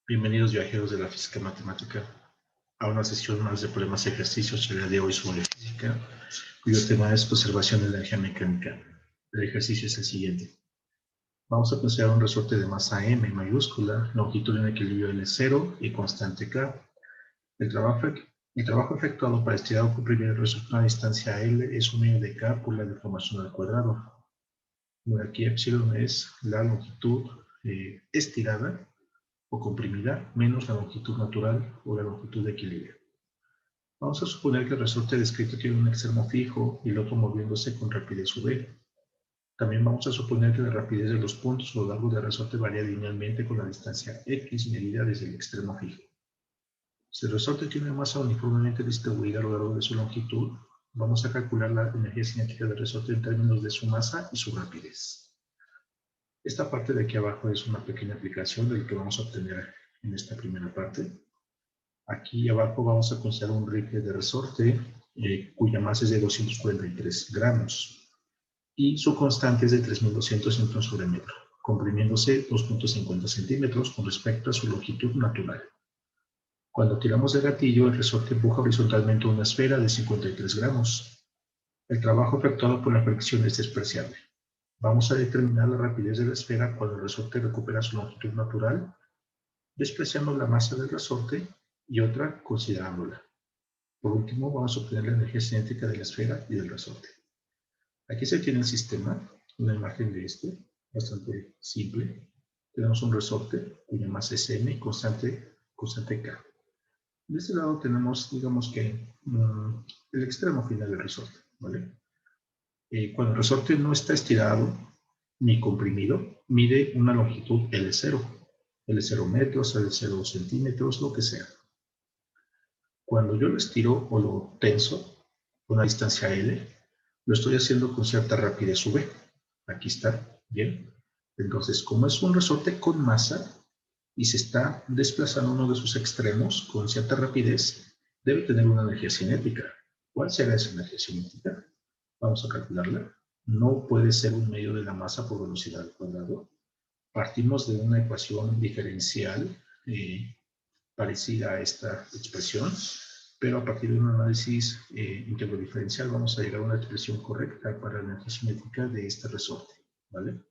Bienvenidos viajeros de la física matemática a una sesión más de problemas y ejercicios el día de hoy sobre física, cuyo tema es conservación de energía mecánica. El ejercicio es el siguiente. Vamos a considerar un resorte de masa m mayúscula, longitud en equilibrio L0 y constante K. El trabajo efectuado para estirar o comprimir el resorte a una distancia L es un medio de K por la deformación al cuadrado. Bueno, aquí epsilon es la longitud estirada o comprimida menos la longitud natural o la longitud de equilibrio. Vamos a suponer que el resorte descrito tiene un extremo fijo y el otro moviéndose con rapidez v. También vamos a suponer que la rapidez de los puntos a lo largo del resorte varía linealmente con la distancia x medida desde el extremo fijo. Si el resorte tiene masa uniformemente distribuida a lo largo de su longitud, vamos a calcular la energía cinética del resorte en términos de su masa y su rapidez. Esta parte de aquí abajo es una pequeña aplicación de lo que vamos a obtener en esta primera parte. Aquí abajo vamos a considerar un rifle de resorte cuya masa es de 243 gramos y su constante es de 3200 newtons sobre metro, comprimiéndose 2.50 centímetros con respecto a su longitud natural. Cuando tiramos el gatillo, el resorte empuja horizontalmente una esfera de 53 gramos. El trabajo efectuado por la fricción es despreciable. Vamos a determinar la rapidez de la esfera cuando el resorte recupera su longitud natural, despreciando la masa del resorte y otra considerándola. Por último, vamos a obtener la energía cinética de la esfera y del resorte. Aquí se tiene el sistema, una imagen de este, bastante simple. Tenemos un resorte cuya masa es m y constante k. De este lado tenemos, digamos que, el extremo final del resorte, ¿vale? Cuando el resorte no está estirado ni comprimido, mide una longitud L0. L0 metros, L0 centímetros, lo que sea. Cuando yo lo estiro o lo tenso a una distancia L, lo estoy haciendo con cierta rapidez v. Aquí está, ¿bien? Entonces, como es un resorte con masa y se está desplazando uno de sus extremos con cierta rapidez, debe tener una energía cinética. ¿Cuál será esa energía cinética? Vamos a calcularla. No puede ser un medio de la masa por velocidad al cuadrado. Partimos de una ecuación diferencial parecida a esta expresión, pero a partir de un análisis integro-diferencial vamos a llegar a una expresión correcta para la energía cinética de este resorte, ¿vale?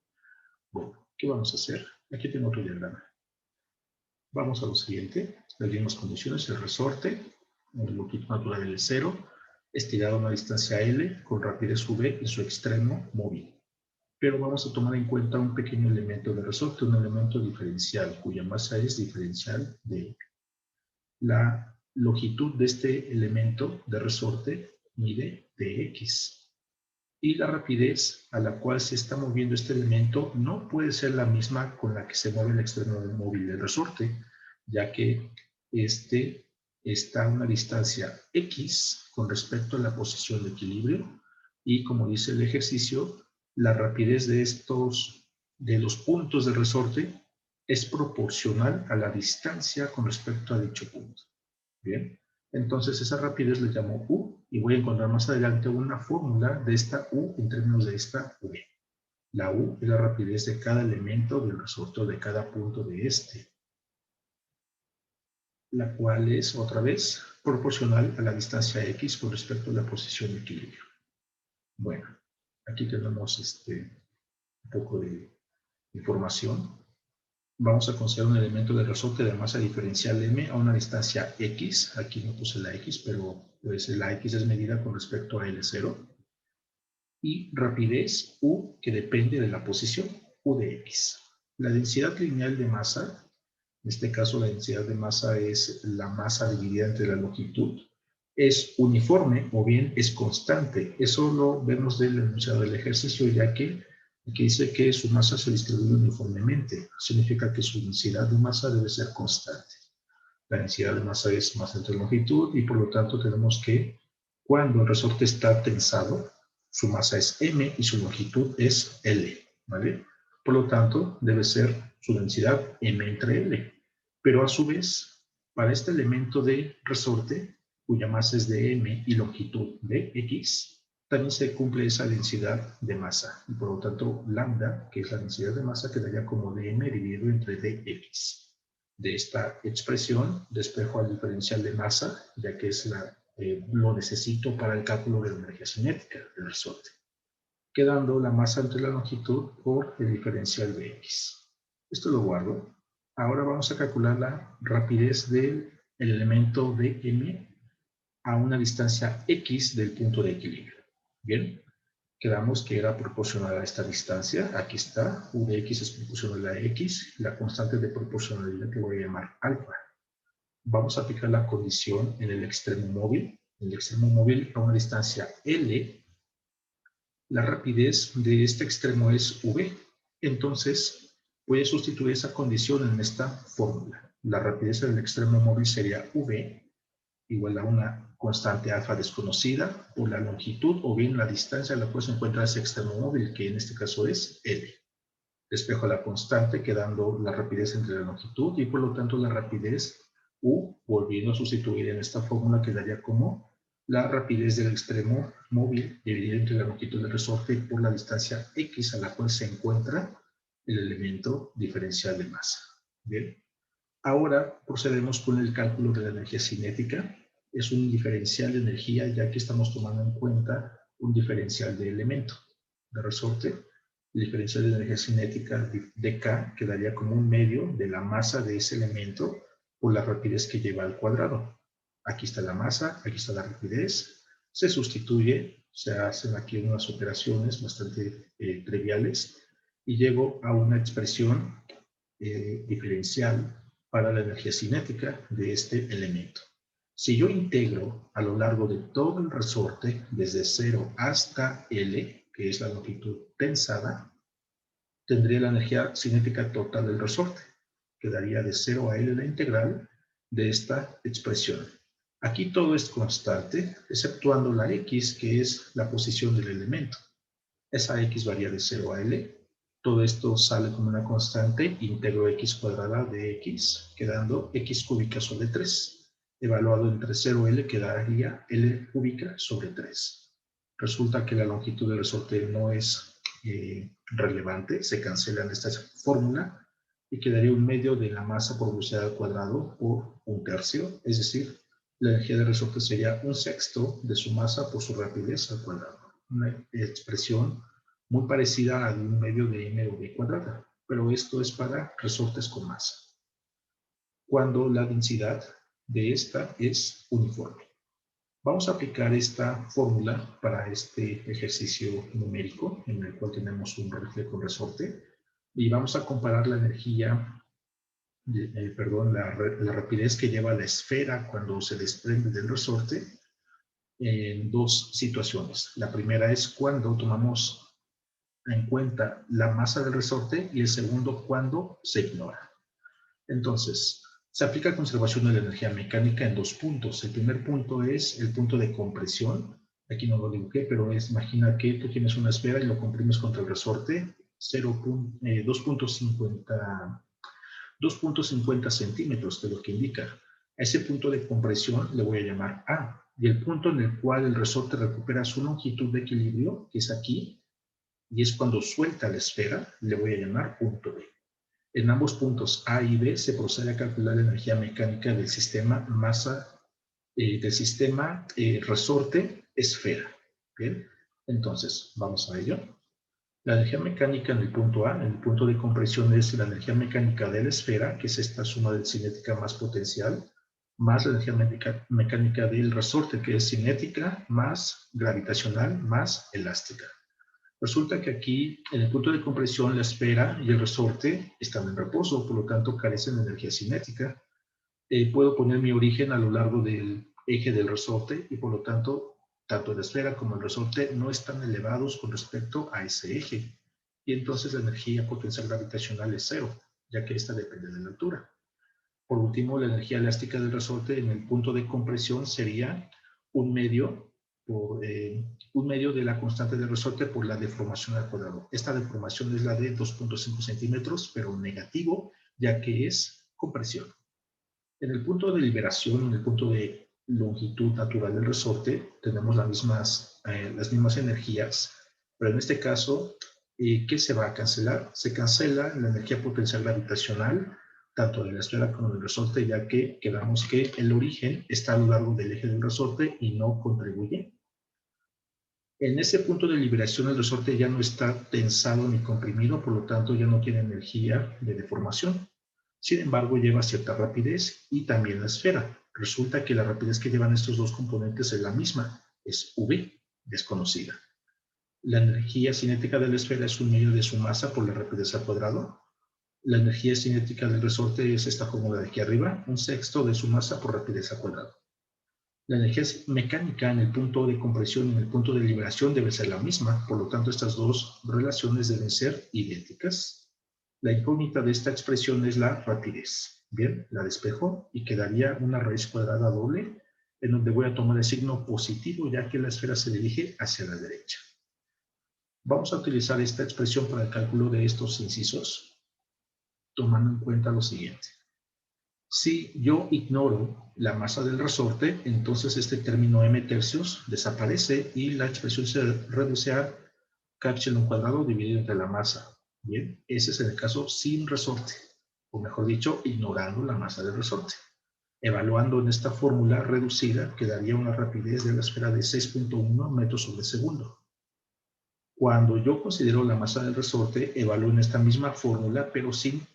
Bueno, ¿qué vamos a hacer? Aquí tengo otro diagrama. Vamos a lo siguiente, las mismas condiciones, el resorte, longitud natural L0, estirado a una distancia L con rapidez v en su extremo móvil. Pero vamos a tomar en cuenta un pequeño elemento de resorte, un elemento diferencial, cuya masa es diferencial de L. La longitud de este elemento de resorte mide dx. Y la rapidez a la cual se está moviendo este elemento no puede ser la misma con la que se mueve el extremo móvil del resorte, ya que este está a una distancia x con respecto a la posición de equilibrio y, como dice el ejercicio, la rapidez de los puntos del resorte es proporcional a la distancia con respecto a dicho punto. Bien, entonces esa rapidez le llamo U y voy a encontrar más adelante una fórmula de esta U en términos de esta V. La U es la rapidez de cada elemento del resorte de cada punto de este, la cual es otra vez proporcional a la distancia X con respecto a la posición de equilibrio. Bueno, aquí tenemos un poco de información. Vamos a considerar un elemento de resorte de masa diferencial m a una distancia x. Aquí no puse la x, pero pues, la x es medida con respecto a L0. Y rapidez u, que depende de la posición, u de x. La densidad lineal de masa, en este caso la densidad de masa es la masa dividida entre la longitud, es uniforme o bien es constante. Eso lo vemos del enunciado del ejercicio, ya que aquí dice que su masa se distribuye uniformemente. Significa que su densidad de masa debe ser constante. La densidad de masa es masa entre longitud y por lo tanto tenemos que cuando el resorte está tensado, su masa es m y su longitud es l, ¿vale? Por lo tanto, debe ser su densidad m entre l. Pero a su vez, para este elemento de resorte, cuya masa es de m y longitud de x, también se cumple esa densidad de masa. Y por lo tanto, lambda, que es la densidad de masa, quedaría como dm dividido entre dx. de esta expresión, despejo al diferencial de masa, ya que es lo necesito para el cálculo de la energía cinética del resorte, quedando la masa entre la longitud por el diferencial de x. Esto lo guardo. Ahora vamos a calcular la rapidez del elemento de m a una distancia x del punto de equilibrio. Bien, quedamos que era proporcional a esta distancia. Aquí está, u de x es proporcional a x, la constante de proporcionalidad que voy a llamar alfa. Vamos a aplicar la condición en el extremo móvil. En el extremo móvil a una distancia L, la rapidez de este extremo es v. Entonces, voy a sustituir esa condición en esta fórmula. La rapidez del extremo móvil sería v igual a una constante alfa desconocida por la longitud o bien la distancia a la cual se encuentra ese extremo móvil, que en este caso es L. Despejo la constante quedando la rapidez entre la longitud y por lo tanto la rapidez U, volviendo a sustituir en esta fórmula, quedaría como la rapidez del extremo móvil dividida entre la longitud del resorte por la distancia X a la cual se encuentra el elemento diferencial de masa. Bien. Ahora procedemos con el cálculo de la energía cinética. Es un diferencial de energía ya que estamos tomando en cuenta un diferencial de elemento de resorte. El diferencial de energía cinética de K quedaría como un medio de la masa de ese elemento por la rapidez que lleva al cuadrado. Aquí está la masa, aquí está la rapidez. Se sustituye, se hacen aquí unas operaciones bastante triviales y llego a una expresión diferencial para la energía cinética de este elemento. Si yo integro a lo largo de todo el resorte, desde 0 hasta L, que es la longitud tensada, tendría la energía cinética total del resorte. Quedaría de 0 a L la integral de esta expresión. Aquí todo es constante, exceptuando la X, que es la posición del elemento. Esa X varía de 0 a L. Todo esto sale como una constante, integro x cuadrada de x, quedando x cúbica sobre 3. Evaluado entre 0 y L quedaría L cúbica sobre 3. Resulta que la longitud del resorte no es relevante, se cancela en esta fórmula y quedaría un medio de la masa por velocidad al cuadrado por un tercio, es decir, la energía del resorte sería un sexto de su masa por su rapidez al cuadrado. Una expresión muy parecida a un medio de mv cuadrada, pero esto es para resortes con masa, cuando la densidad de esta es uniforme. Vamos a aplicar esta fórmula para este ejercicio numérico en el cual tenemos un reflejo resorte y vamos a comparar la energía, la rapidez que lleva la esfera cuando se desprende del resorte en dos situaciones. La primera es cuando tomamos en cuenta la masa del resorte y el segundo cuando se ignora. Entonces, se aplica conservación de la energía mecánica en dos puntos. El primer punto es el punto de compresión. Aquí no lo dibujé, pero imagina que tú tienes una esfera y lo comprimes contra el resorte 2.50 centímetros, que es lo que indica. A ese punto de compresión le voy a llamar A. Y el punto en el cual el resorte recupera su longitud de equilibrio, que es aquí, y es cuando suelta la esfera, le voy a llamar punto B. En ambos puntos A y B se procede a calcular la energía mecánica del sistema resorte-esfera. Bien, entonces vamos a ello. La energía mecánica en el punto A, en el punto de compresión, es la energía mecánica de la esfera, que es esta suma de cinética más potencial, más la energía mecánica del resorte, que es cinética más gravitacional más elástica. Resulta que aquí, en el punto de compresión, la esfera y el resorte están en reposo, por lo tanto carecen de energía cinética. Puedo poner mi origen a lo largo del eje del resorte y por lo tanto, tanto la esfera como el resorte no están elevados con respecto a ese eje. Y entonces la energía potencial gravitacional es cero, ya que esta depende de la altura. Por último, la energía elástica del resorte en el punto de compresión sería un medio de la constante del resorte por la deformación al cuadrado. Esta deformación es la de 2.5 centímetros, pero negativo, ya que es compresión. En el punto de liberación, en el punto de longitud natural del resorte, tenemos las mismas energías, pero en este caso, ¿qué se va a cancelar? Se cancela la energía potencial gravitacional tanto de la esfera como del resorte, ya que quedamos que el origen está a lo largo del eje del resorte y no contribuye. En ese punto de liberación el resorte ya no está tensado ni comprimido, por lo tanto ya no tiene energía de deformación. Sin embargo, lleva cierta rapidez y también la esfera. Resulta que la rapidez que llevan estos dos componentes es la misma, es V, desconocida. La energía cinética de la esfera es un medio de su masa por la rapidez al cuadrado. La energía cinética del resorte es esta fórmula de aquí arriba, un sexto de su masa por rapidez al cuadrado. La energía mecánica en el punto de compresión y en el punto de liberación debe ser la misma, por lo tanto estas dos relaciones deben ser idénticas. La incógnita de esta expresión es la rapidez. Bien, la despejo y quedaría una raíz cuadrada doble, en donde voy a tomar el signo positivo ya que la esfera se dirige hacia la derecha. Vamos a utilizar esta expresión para el cálculo de estos incisos, tomando en cuenta lo siguiente. Si yo ignoro la masa del resorte, entonces este término m tercios desaparece y la expresión se reduce a k epsilon cuadrado dividido entre la masa. Bien, ese es el caso sin resorte, o mejor dicho, ignorando la masa del resorte. Evaluando en esta fórmula reducida, quedaría una rapidez de la esfera de 6.1 metros sobre segundo. Cuando yo considero la masa del resorte, evalúo en esta misma fórmula, pero sin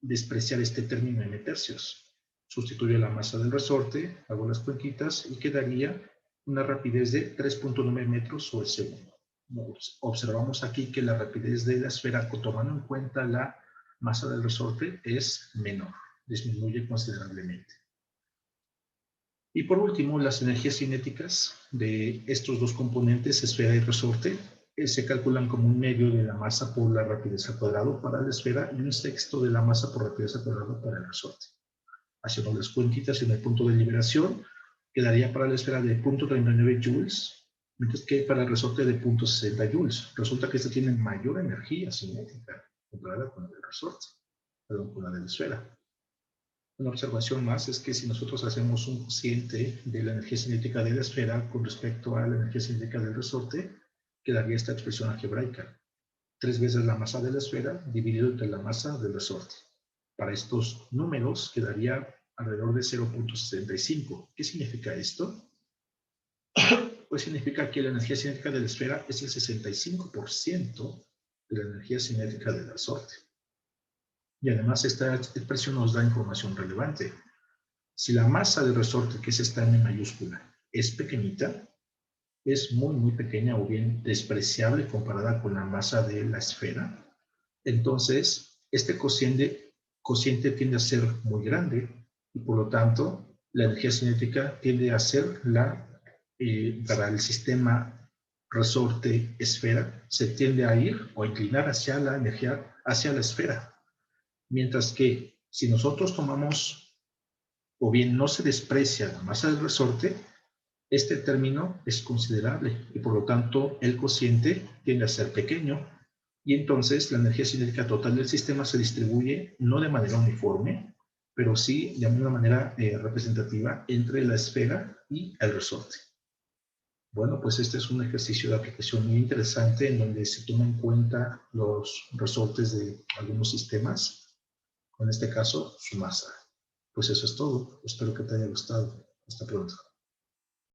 despreciar este término m tercios. Sustituyo la masa del resorte, hago las cuenquitas y quedaría una rapidez de 3.9 metros sobre segundo. Observamos aquí que la rapidez de la esfera, tomando en cuenta la masa del resorte, es menor, disminuye considerablemente. Y por último, las energías cinéticas de estos dos componentes, esfera y resorte, se calculan como un medio de la masa por la rapidez al cuadrado para la esfera y un sexto de la masa por rapidez al cuadrado para el resorte. Haciendo las cuentitas en el punto de liberación, quedaría para la esfera de 0.39 joules, mientras que para el resorte de 0.60 joules. Resulta que este tiene mayor energía cinética comparada con el resorte, perdón, con la de la esfera. Una observación más es que si nosotros hacemos un cociente de la energía cinética de la esfera con respecto a la energía cinética del resorte, quedaría esta expresión algebraica. 3 veces la masa de la esfera dividido entre la masa del resorte. Para estos números quedaría alrededor de 0.65. ¿Qué significa esto? Pues significa que la energía cinética de la esfera es el 65% de la energía cinética del resorte. Y además esta expresión nos da información relevante. Si la masa del resorte, que es esta M mayúscula, es pequeñita, es muy pequeña o bien despreciable comparada con la masa de la esfera, entonces este cociente tiende a ser muy grande y por lo tanto la energía cinética tiende a ser para el sistema resorte-esfera, se tiende a ir o a inclinar hacia la energía, hacia la esfera. Mientras que si nosotros tomamos, o bien no se desprecia la masa del resorte, este término es considerable y por lo tanto el cociente tiende a ser pequeño y entonces la energía cinética total del sistema se distribuye no de manera uniforme, pero sí de una manera representativa entre la esfera y el resorte. Bueno, pues este es un ejercicio de aplicación muy interesante en donde se toma en cuenta los resortes de algunos sistemas, en este caso su masa. Pues eso es todo. Espero que te haya gustado. Hasta pronto.